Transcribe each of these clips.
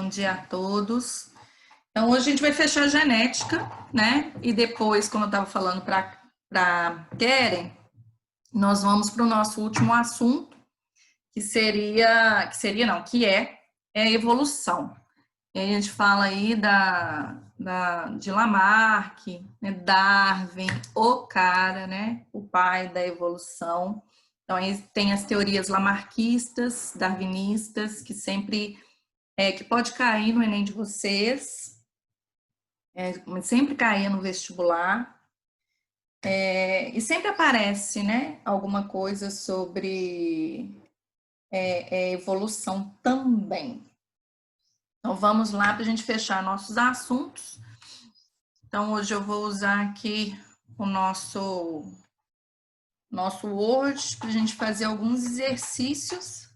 bom dia a todos. Então, hoje a gente vai fechar a genética, né? E depois, como eu estava falando para Keren, nós vamos para o nosso último assunto, que é a evolução. E aí a gente fala aí de Lamarck, né, Darwin, o cara, né, o pai da evolução. Então, aí tem as teorias lamarquistas, darwinistas, que sempre que pode cair no Enem de vocês, sempre cair no vestibular, e sempre aparece, né, alguma coisa sobre evolução também. Então, vamos lá para a gente fechar nossos assuntos. Então, hoje eu vou usar aqui o nosso Word para a gente fazer alguns exercícios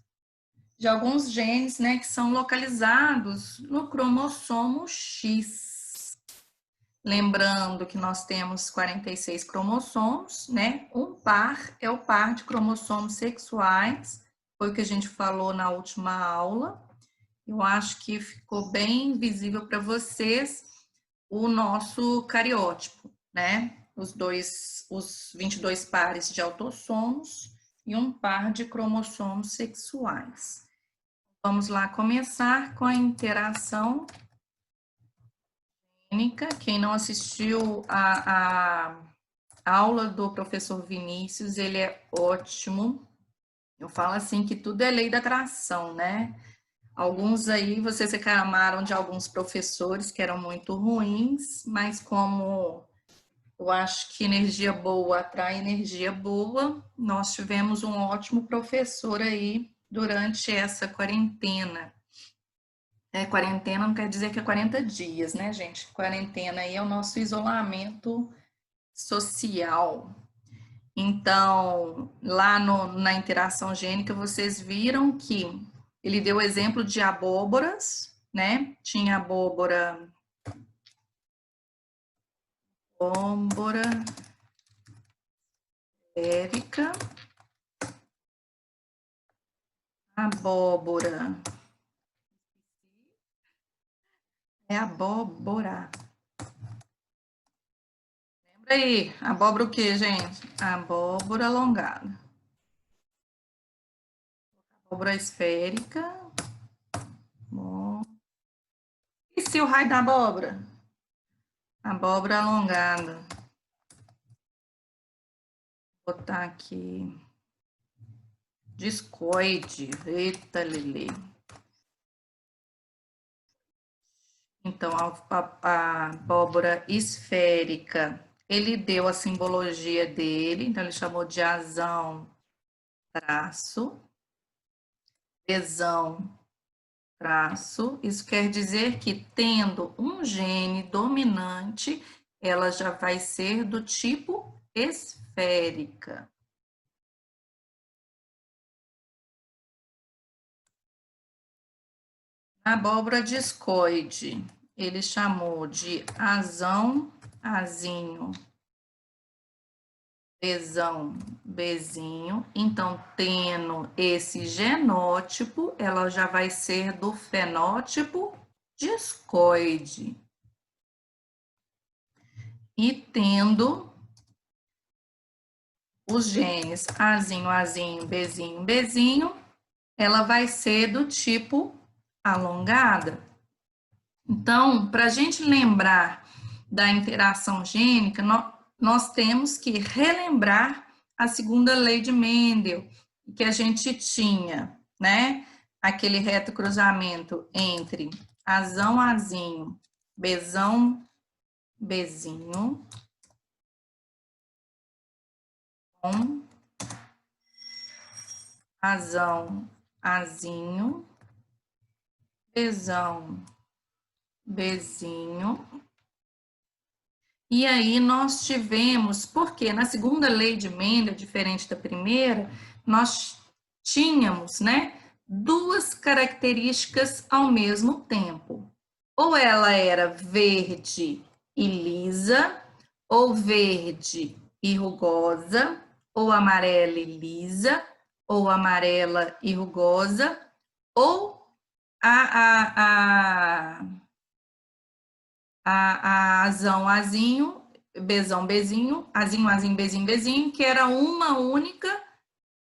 de alguns genes, né, que são localizados no cromossomo X. Lembrando que nós temos 46 cromossomos, né? Um par é o par de cromossomos sexuais, foi o que a gente falou na última aula. Eu acho que ficou bem visível para vocês o nosso cariótipo, né? Os 22 pares de autossomos e um par de cromossomos sexuais. Vamos lá começar com a interação gênica. Quem não assistiu a aula do professor Vinícius, ele é ótimo. Eu falo assim que tudo é lei da atração, né? Alguns aí vocês reclamaram de alguns professores que eram muito ruins, mas como eu acho que energia boa atrai energia boa, nós tivemos um ótimo professor aí durante essa quarentena. Quarentena não quer dizer que é 40 dias, né, gente? Quarentena aí é o nosso isolamento social. Então, lá na interação gênica, vocês viram que ele deu o exemplo de abóboras, né? Tinha abóbora esférica, abóbora, abóbora. Lembra aí, abóbora o que, gente? Abóbora alongada. Abóbora esférica. Bom. E se o raio da abóbora? Abóbora alongada. Vou botar aqui. Discoide. Eita, Lele. Então, a abóbora esférica, ele deu a simbologia dele, então ele chamou de azão, traço, besão, traço. Isso quer dizer que, tendo um gene dominante, ela já vai ser do tipo esférica. A abóbora discoide, ele chamou de azão, azinho, besão, bezinho. Então, tendo esse genótipo, ela já vai ser do fenótipo discoide. E tendo os genes azinho, azinho, bezinho, bezinho, ela vai ser do tipo alongada. Então, para a gente lembrar da interação gênica, nós temos que relembrar a segunda lei de Mendel, que a gente tinha, né? Aquele reto cruzamento entre azão, azinho, besão, bezinho, com azão, azinho, besão, bezinho. E aí nós tivemos, porque na segunda lei de Mendel, diferente da primeira, nós tínhamos, né, duas características ao mesmo tempo. Ou ela era verde e lisa, ou verde e rugosa, ou amarela e lisa, ou amarela e rugosa, ou a azão, azinho, bezão, bezinho, azinho, azinho, bezinho, bezinho, que era uma única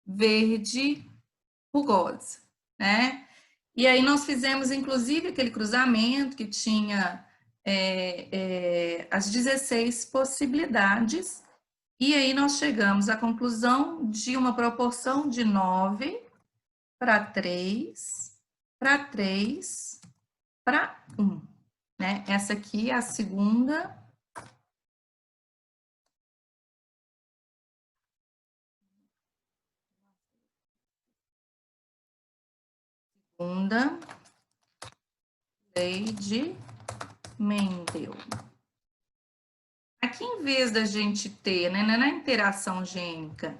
verde rugosa, né? E aí nós fizemos, inclusive, aquele cruzamento que tinha as 16 possibilidades, e aí nós chegamos à conclusão de uma proporção de 9 para 3, para 3, para 1, né? Essa aqui é a segunda. Segunda lei de Mendel. Aqui, em vez da gente ter, né, na interação gênica,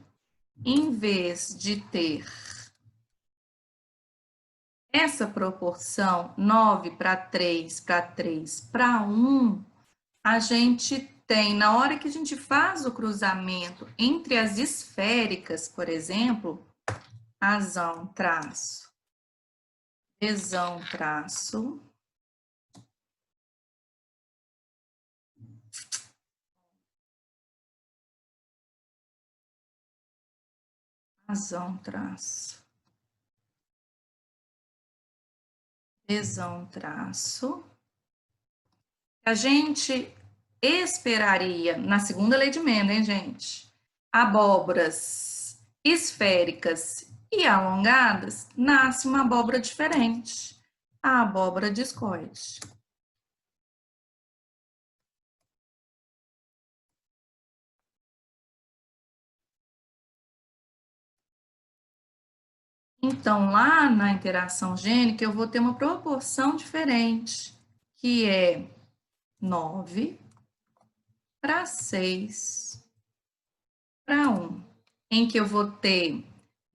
em vez de ter essa proporção 9 para 3, para 3, para 1, a gente tem, na hora que a gente faz o cruzamento entre as esféricas, por exemplo, azão, traço, bezão, traço, azão, traço, bezão, traço. A gente esperaria, na segunda lei de Mendel, hein, gente? Abóboras esféricas e alongadas, nasce uma abóbora diferente, a abóbora discoide. Então, lá na interação gênica, eu vou ter uma proporção diferente, que é 9 para 6 para 1, em que eu vou ter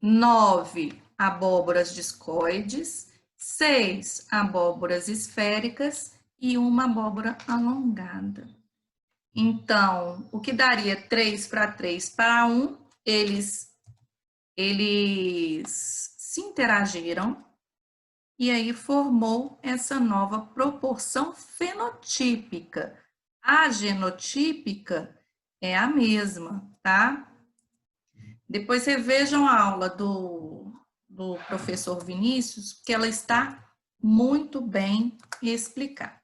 9 abóboras discoides, 6 abóboras esféricas e uma abóbora alongada. Então, o que daria 3 para 3 para 1, eles se interagiram e aí formou essa nova proporção fenotípica. A genotípica é a mesma, tá? Depois revejam a aula do professor Vinícius, que ela está muito bem explicada.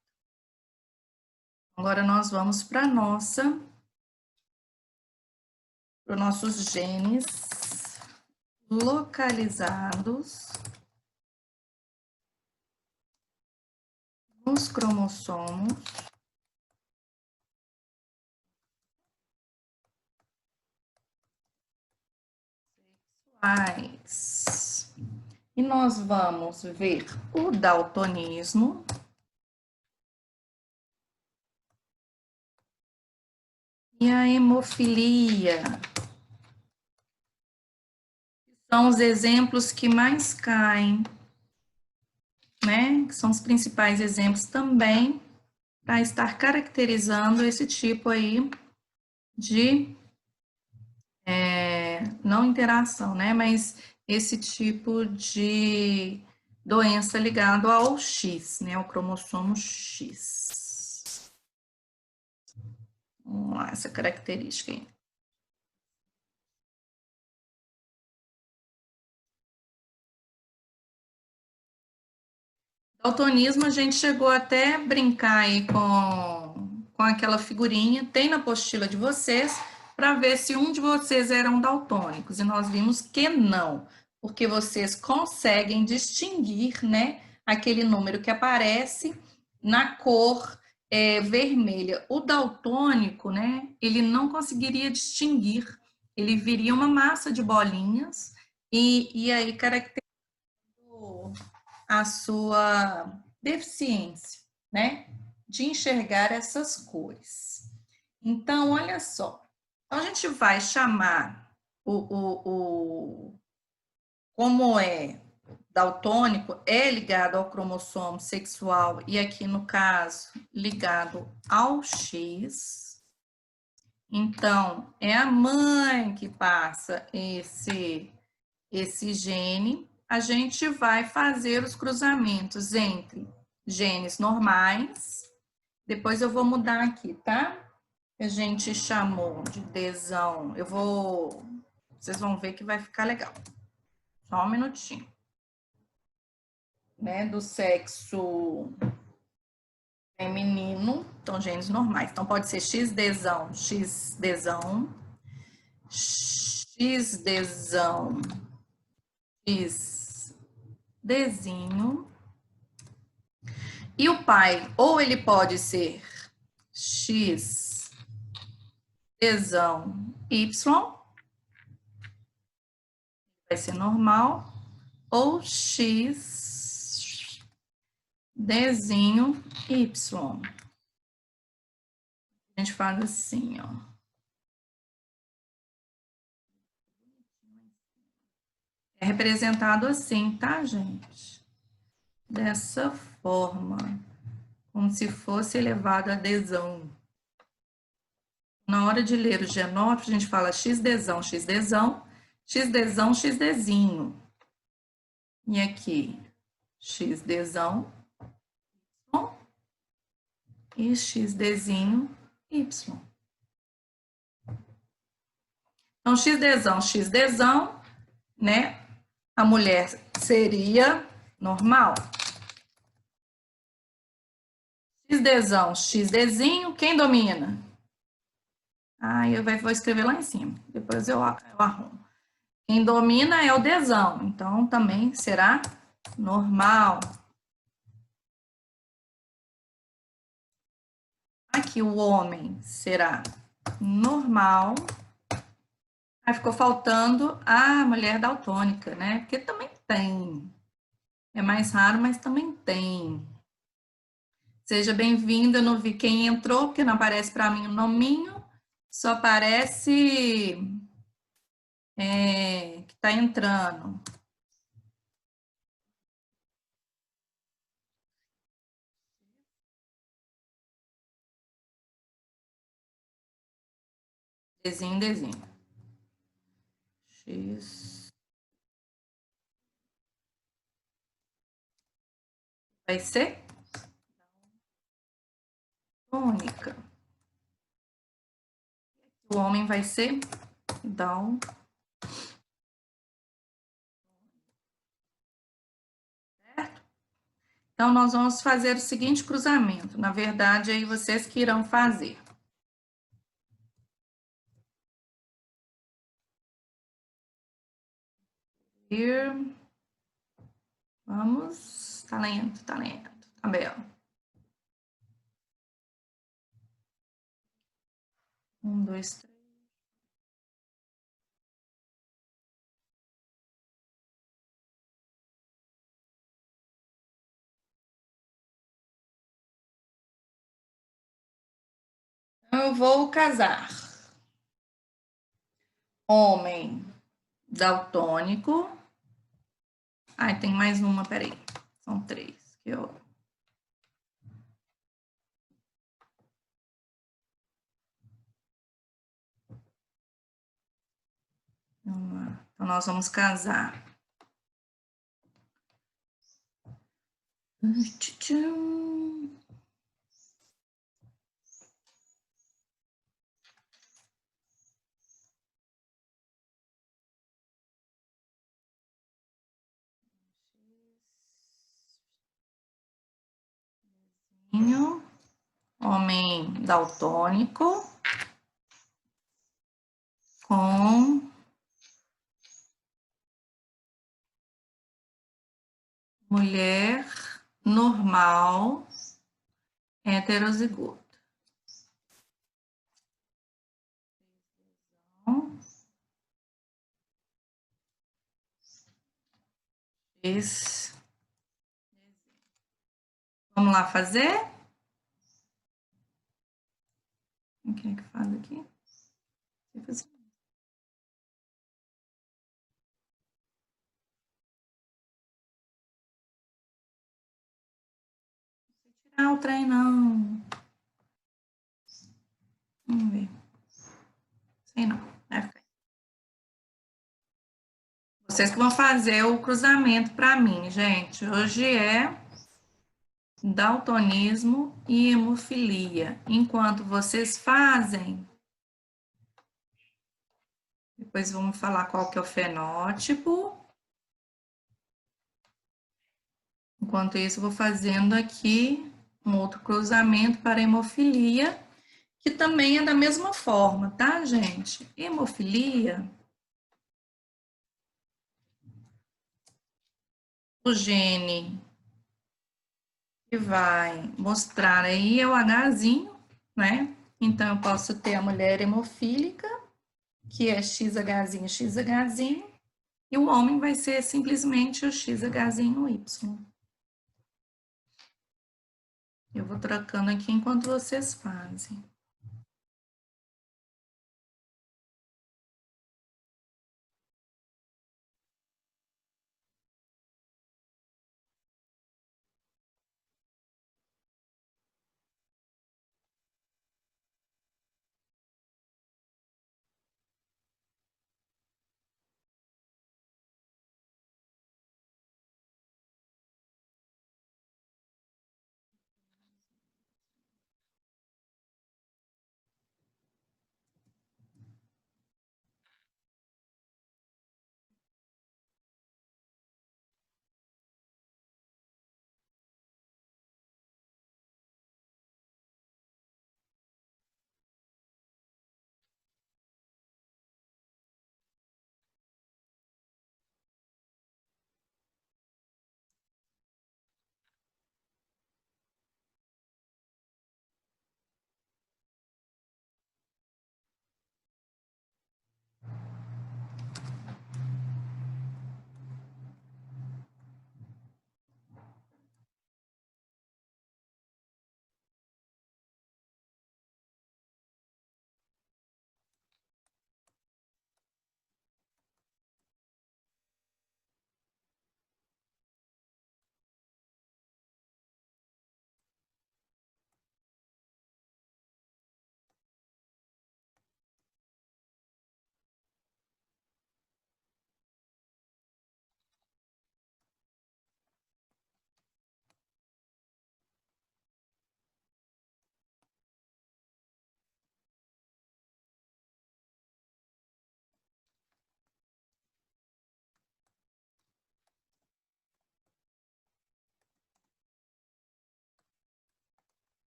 Agora nós vamos para os nossos genes localizados nos cromossomos sexuais. E nós vamos ver o daltonismo e a hemofilia. São os exemplos que mais caem, né? Que são os principais exemplos também para estar caracterizando esse tipo aí de não interação, né? Mas esse tipo de doença ligado ao X, né? O cromossomo X. Vamos lá, essa característica aí. Daltonismo, a gente chegou até a brincar aí com aquela figurinha, tem na apostila de vocês, para ver se um de vocês eram daltônicos. E nós vimos que não, porque vocês conseguem distinguir, né, aquele número que aparece na cor vermelha. O daltônico, né, ele não conseguiria distinguir, ele viria uma massa de bolinhas e aí caracterizando a sua deficiência, né, de enxergar essas cores. Então, olha só, então a gente vai chamar como é daltônico, é ligado ao cromossomo sexual e aqui no caso ligado ao X. Então, é a mãe que passa esse gene. a gente vai fazer os cruzamentos entre genes normais. Depois eu vou mudar aqui, tá? A gente chamou de Dzão. Vocês vão ver que vai ficar legal. Só um minutinho. Né? Do sexo feminino, então genes normais. Então pode ser XDzão, XDzão, XDzão, XDzinho. E o pai, ou ele pode ser XDzão Y, vai ser normal, ou XDzinho Y. A gente faz assim, ó. É representado assim, tá, gente? Dessa forma, como se fosse elevado a Dzão. Na hora de ler o genótipo, a gente fala XDzão, XDzão, XDzão, XDzinho. E aqui, XDzão e XDzinho Y. Então, XDzão, XDzão, né? A mulher seria normal. XDzão, XDzinho, quem domina? Ah, eu vou escrever lá em cima, depois eu arrumo. Quem domina é o Dzão, então também será normal. Aqui o homem será normal. Aí ficou faltando a mulher daltônica, né? Porque também tem. É mais raro, mas também tem. Seja bem-vinda, eu não vi quem entrou, porque não aparece para mim o nominho, só aparece que está entrando. Desenho, desenho. X. Vai ser tônica. O homem vai ser Down. Certo? Então, nós vamos fazer o seguinte cruzamento. Na verdade, aí vocês que irão fazer. Vamos. Talento, talento. Tabela. 1, 2, 3. Eu vou casar. Homem daltônico. Ai, tem mais uma, peraí. São 3. Então, nós vamos casar. Homem daltônico com mulher normal heterozigota. Vamos lá fazer? Quem é que faz aqui? Tirar o trem, não. Vamos ver. Sei não. Vai ficar. Vocês que vão fazer o cruzamento para mim, gente. Hoje é daltonismo e hemofilia. Enquanto vocês fazem, depois vamos falar qual que é o fenótipo. Enquanto isso, eu vou fazendo aqui um outro cruzamento para hemofilia, que também é da mesma forma, tá, gente? Hemofilia, o gene que vai mostrar aí é o Hzinho, né? Então, eu posso ter a mulher hemofílica, que é XHzinho, XHzinho, e o homem vai ser simplesmente o XHzinho Y. Eu vou trocando aqui enquanto vocês fazem.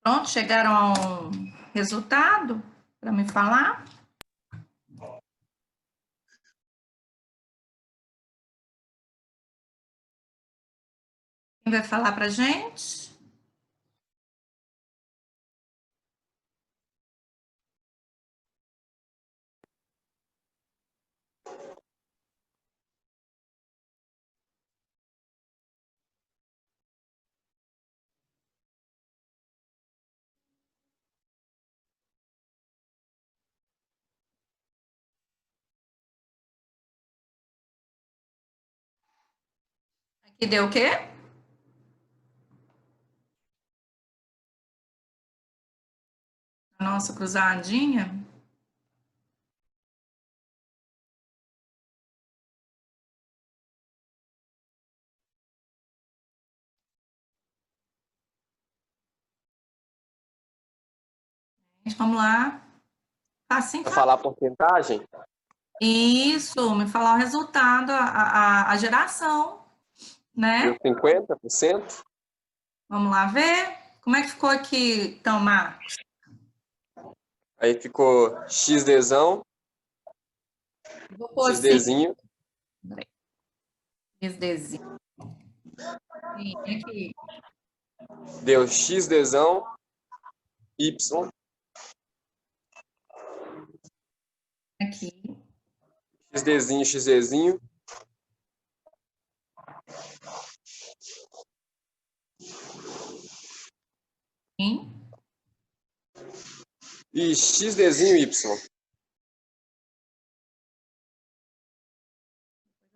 Pronto, chegaram a um resultado para me falar? Quem vai falar para gente? Aqui deu o quê? Nossa, cruzadinha. Vamos lá. Assim, Para falar a porcentagem? isso, me falar o resultado, a geração, Deu né? 50%. Vamos lá ver. Como é que ficou aqui, então, Marcos? Aí ficou XDzão, Vou pôr assim. XDzinho. XDzinho. Sim, aqui. Deu XDzão, Y, Aqui. XDzinho, XZzinho. Sim. E XDzinho, Y.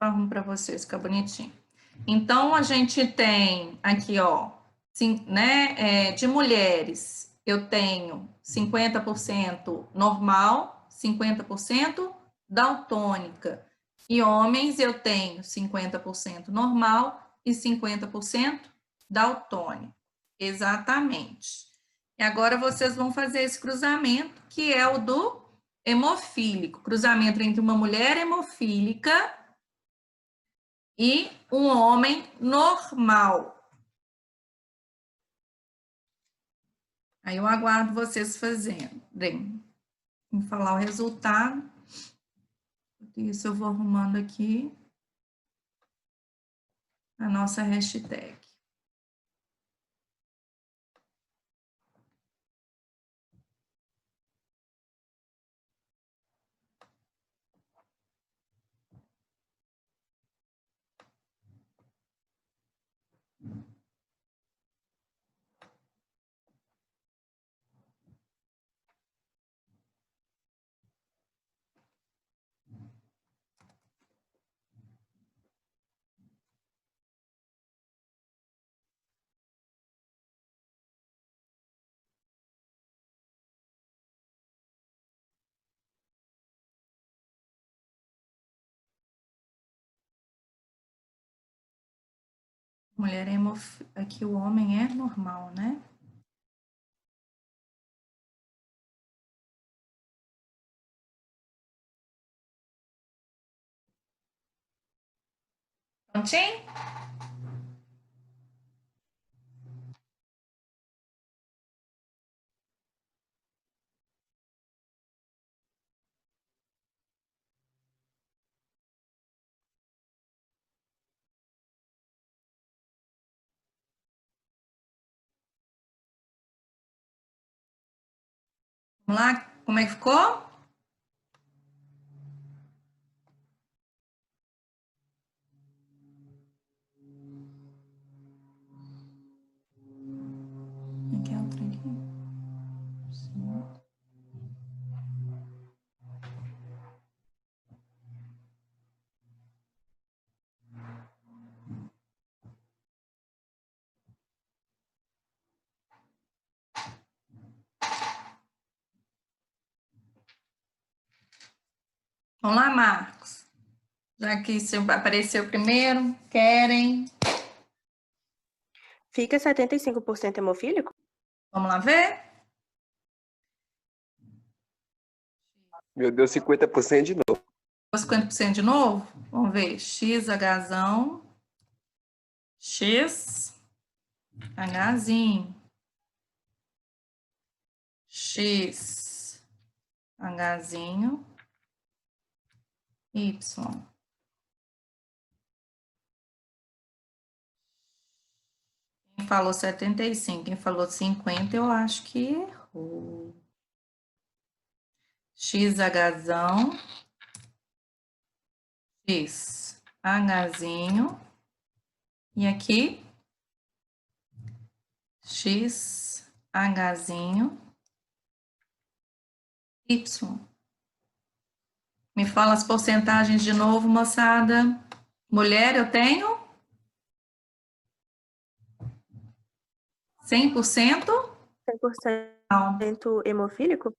Eu arrumo para vocês, fica bonitinho. Então, a gente tem aqui, ó, né, de mulheres, eu tenho 50% normal, 50% daltônica. E homens, eu tenho 50% normal e 50% daltônico. Exatamente. E agora vocês vão fazer esse cruzamento, que é o do hemofílico. Cruzamento entre uma mulher hemofílica e um homem normal. Aí eu aguardo vocês fazendo. Vamos falar o resultado. Isso eu vou arrumando aqui a nossa hashtag. Mulher aqui o homem é normal, né? Prontinho? Vamos lá? Como é que ficou? Aqui é outra aqui. Vamos lá, Marcos. Já que isso apareceu primeiro, querem? Fica 75% hemofílico? Vamos lá ver? Meu Deus, 50% de novo. 50% de novo? Vamos ver. XHzão. X. Hzinho. X. Hzinho. Y. Quem falou 75, quem falou 50, eu acho que errou. XHzão. X. Hzinho. E aqui? X. Hzinho. Y. Me fala as porcentagens de novo, moçada. Mulher, eu tenho? 100%? 100% hemofílico?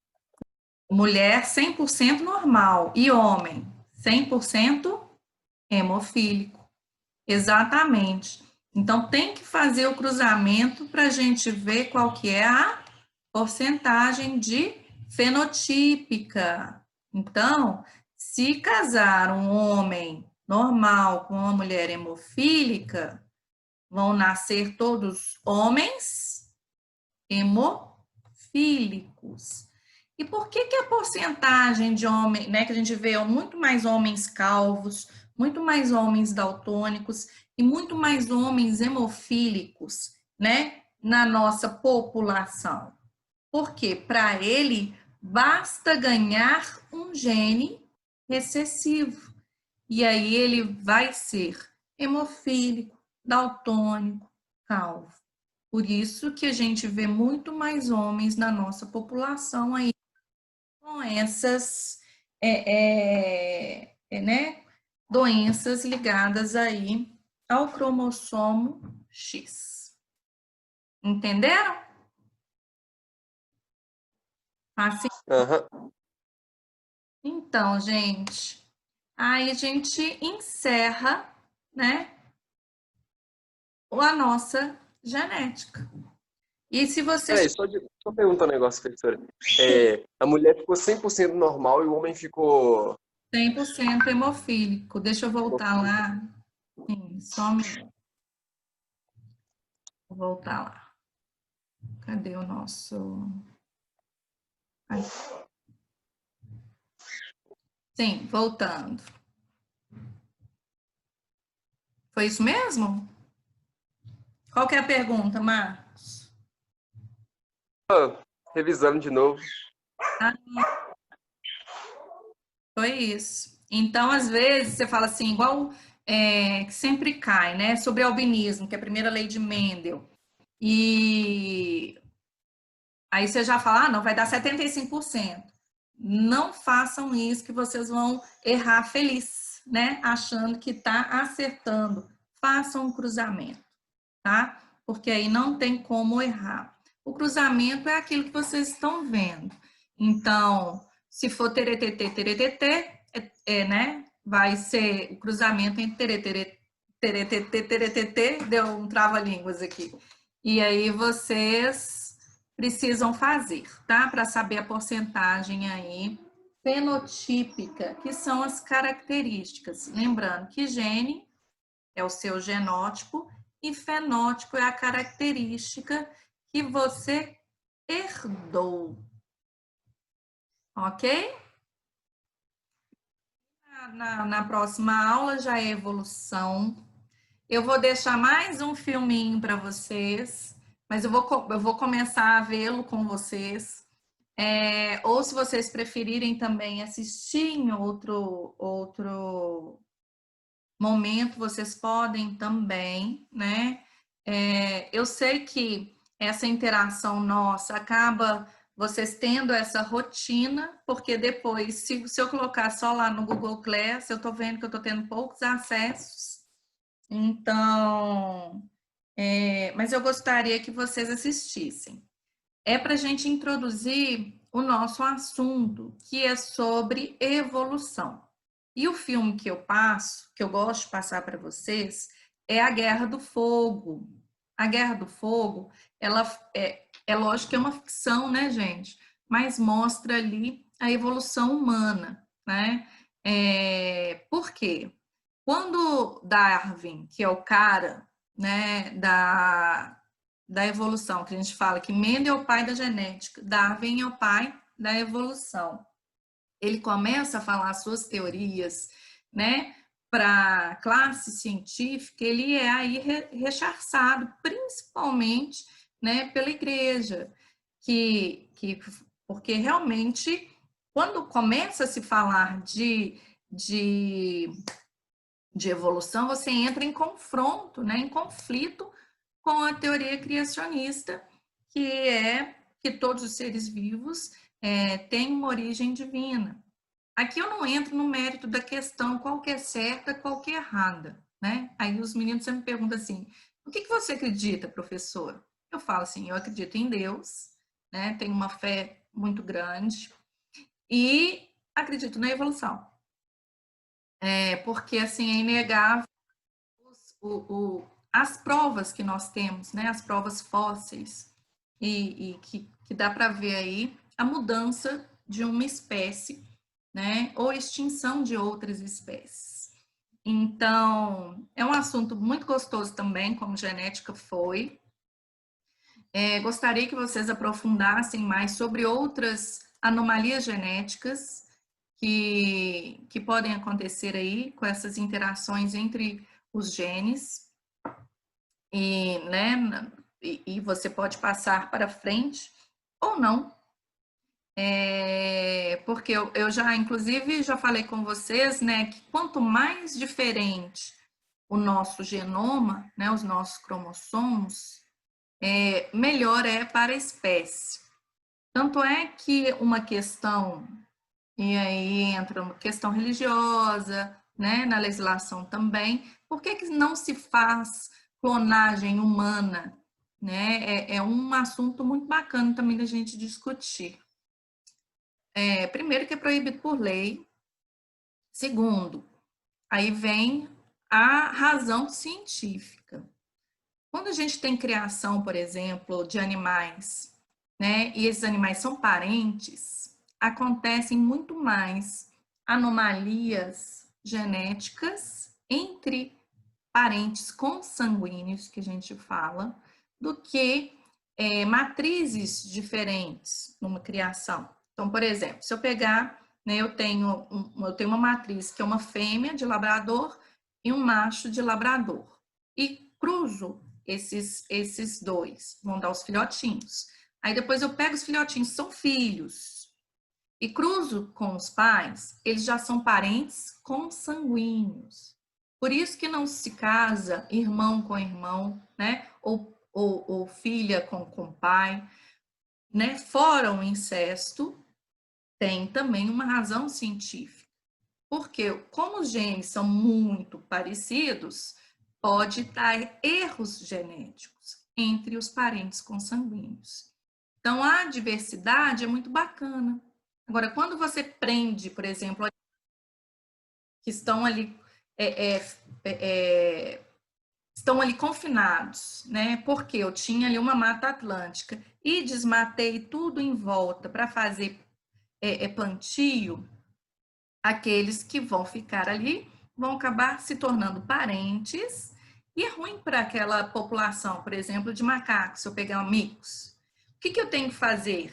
Mulher, 100% normal. E homem, 100% hemofílico. Exatamente. Então, tem que fazer o cruzamento para a gente ver qual que é a porcentagem de fenotípica. Então, se casar um homem normal com uma mulher hemofílica, vão nascer todos homens hemofílicos. E por que a porcentagem de homens, né, que a gente vê muito mais homens calvos, muito mais homens daltônicos e muito mais homens hemofílicos, né, na nossa população? Porque para ele basta ganhar um gene recessivo. E aí ele vai ser hemofílico, daltônico, calvo. Por isso que a gente vê muito mais homens na nossa população aí com essas né, doenças ligadas aí ao cromossomo X. Entenderam? Assim? Aham. Então, gente, aí a gente encerra, né, a nossa genética. E se você... Peraí, só perguntar um negócio, professora. A mulher ficou 100% normal e o homem ficou... 100% hemofílico. Deixa eu voltar lá. Sim, só um minuto. Vou voltar lá. Cadê o nosso... Aqui. Sim, voltando. Foi isso mesmo? Qual que é a pergunta, Marcos? Revisando de novo. Foi isso. Então, às vezes, você fala assim, igual que sempre cai, né? Sobre albinismo, que é a primeira lei de Mendel. E aí você já fala, não, vai dar 75%. Não façam isso que vocês vão errar feliz, né? Achando que está acertando. Façam um cruzamento, tá? Porque aí não tem como errar. O cruzamento é aquilo que vocês estão vendo. Então, se for teretetê, teretetê, né? Vai ser o cruzamento entre teretetê, teretetê, deu um trava-línguas aqui. E aí vocês precisam fazer, tá? Para saber a porcentagem aí fenotípica, que são as características. Lembrando que gene é o seu genótipo e fenótipo é a característica que você herdou. Ok? Na próxima aula já é evolução. Eu vou deixar mais um filminho para vocês, mas eu vou começar a vê-lo com vocês. Ou se vocês preferirem também assistir em outro momento, vocês podem também, né? Eu sei que essa interação nossa acaba vocês tendo essa rotina, porque depois, se eu colocar só lá no Google Class, eu estou vendo que eu estou tendo poucos acessos. Então, mas eu gostaria que vocês assistissem. É para a gente introduzir o nosso assunto, que é sobre evolução. E o filme que eu passo, que eu gosto de passar para vocês, é A Guerra do Fogo. A Guerra do Fogo, ela é lógico que é uma ficção, né, gente? Mas mostra ali a evolução humana, né? Por quê? Quando Darwin, que é o cara, né, da evolução, que a gente fala que Mendel é o pai da genética, Darwin é o pai da evolução. Ele começa a falar suas teorias, né, para a classe científica, ele é aí rechaçado, principalmente, né, pela igreja, porque realmente, quando começa a se falar de evolução, você entra em confronto, né, em conflito com a teoria criacionista, que é que todos os seres vivos têm uma origem divina. Aqui eu não entro no mérito da questão qual que é certa, qual que é errada, né? Aí os meninos sempre me perguntam assim, o que você acredita, professor? Eu falo assim, eu acredito em Deus, né? Tenho uma fé muito grande e acredito na evolução. Porque assim, é inegável as provas que nós temos, né? As provas fósseis, e que dá para ver aí a mudança de uma espécie, né, ou extinção de outras espécies. Então, é um assunto muito gostoso também, como genética foi. Gostaria que vocês aprofundassem mais sobre outras anomalias genéticas que podem acontecer aí com essas interações entre os genes e, né, e você pode passar para frente ou não. Porque eu já, inclusive, já falei com vocês, né, que quanto mais diferente o nosso genoma, né, os nossos cromossomos, melhor é para a espécie. Tanto é que uma questão, e aí entra uma questão religiosa, né, na legislação também, por que não se faz clonagem humana? Né? É um assunto muito bacana também da gente discutir. Primeiro que é proibido por lei. Segundo, aí vem a razão científica. Quando a gente tem criação, por exemplo, de animais, né, e esses animais são parentes, acontecem muito mais anomalias genéticas entre parentes consanguíneos, que a gente fala, do que matrizes diferentes numa criação. Então, por exemplo, se eu pegar, né, eu tenho uma matriz que é uma fêmea de labrador e um macho de labrador, e cruzo esses dois, vão dar os filhotinhos. Aí depois eu pego os filhotinhos, são filhos, e cruzo com os pais, eles já são parentes consanguíneos. Por isso que não se casa irmão com irmão, né? Ou filha com pai, né? Fora o incesto, tem também uma razão científica. Porque como os genes são muito parecidos, pode dar erros genéticos entre os parentes consanguíneos. Então, a diversidade é muito bacana. Agora, quando você prende, por exemplo, que estão ali estão ali confinados, né? Porque eu tinha ali uma mata atlântica e desmatei tudo em volta para fazer plantio, aqueles que vão ficar ali vão acabar se tornando parentes e é ruim para aquela população, por exemplo, de macacos, se eu pegar micos. O que eu tenho que fazer?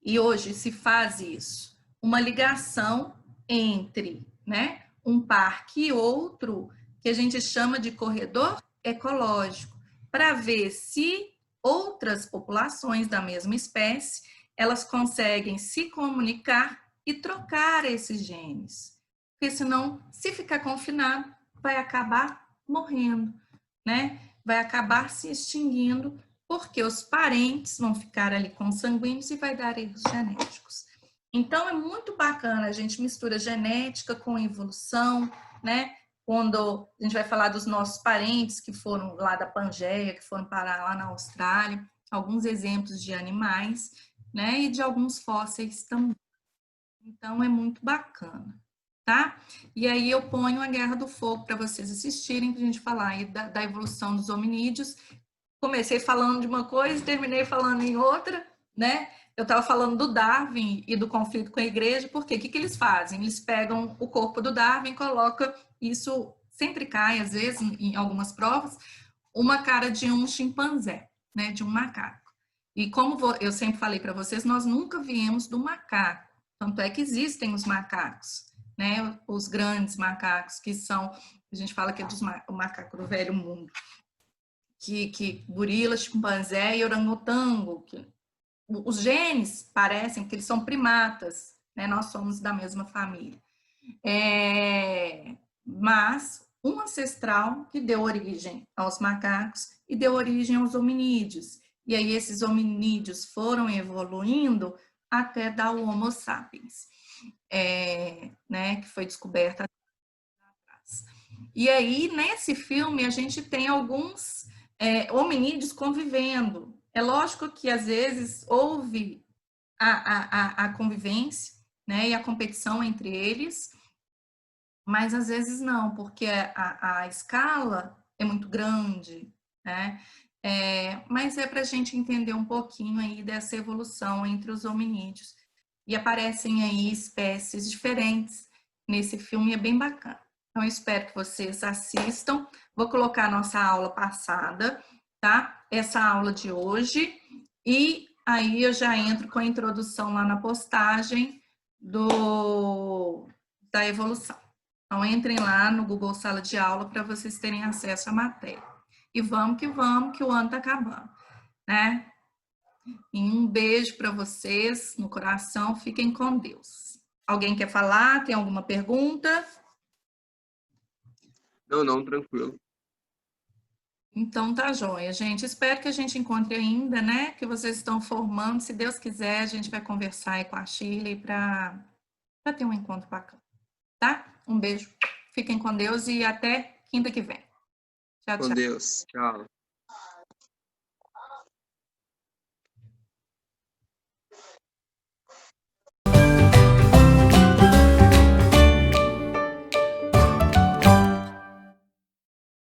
E hoje se faz isso, uma ligação entre, né, um parque e outro, que a gente chama de corredor ecológico, para ver se outras populações da mesma espécie, elas conseguem se comunicar e trocar esses genes. Porque senão, se ficar confinado, vai acabar morrendo, né? Vai acabar se extinguindo, porque os parentes vão ficar ali consanguíneos e vai dar erros genéticos. Então, é muito bacana, a gente mistura genética com evolução, né? Quando a gente vai falar dos nossos parentes que foram lá da Pangeia, que foram parar lá na Austrália, alguns exemplos de animais, né? E de alguns fósseis também. Então, é muito bacana, tá? E aí eu ponho a Guerra do Fogo para vocês assistirem, para a gente falar aí da evolução dos hominídeos. Comecei falando de uma coisa e terminei falando em outra, né? Eu estava falando do Darwin e do conflito com a igreja, porque o que eles fazem? Eles pegam o corpo do Darwin, colocam isso, sempre cai, às vezes, em algumas provas, uma cara de um chimpanzé, né? De um macaco. E como eu sempre falei para vocês, nós nunca viemos do macaco. Tanto é que existem os macacos, né? Os grandes macacos, que são, a gente fala que é o macaco do velho mundo, que gorila, chimpanzé e orangotango, que os genes parecem que eles são primatas, né? Nós somos da mesma família. Mas um ancestral que deu origem aos macacos e deu origem aos hominídeos. E aí esses hominídeos foram evoluindo até dar o Homo sapiens, né, que foi descoberto atrás. E aí, nesse filme, a gente tem alguns hominídeos convivendo. É lógico que, às vezes, houve a convivência, né, e a competição entre eles, mas às vezes não, porque a escala é muito grande, né? Mas é para a gente entender um pouquinho aí dessa evolução entre os hominídeos. E aparecem aí espécies diferentes nesse filme, é bem bacana. Então, eu espero que vocês assistam. Vou colocar a nossa aula passada, tá? Essa aula de hoje. E aí eu já entro com a introdução lá na postagem da evolução. Então, entrem lá no Google Sala de Aula para vocês terem acesso à matéria. E vamos, que o ano está acabando, né? E um beijo para vocês no coração. Fiquem com Deus. Alguém quer falar? Tem alguma pergunta? Não, tranquilo. Então tá joia, gente. Espero que a gente encontre ainda, né? Que vocês estão formando. Se Deus quiser, a gente vai conversar aí com a Shirley para ter um encontro bacana, tá? Um beijo. Fiquem com Deus e até quinta que vem. Tchau, Com tchau. Deus. Tchau.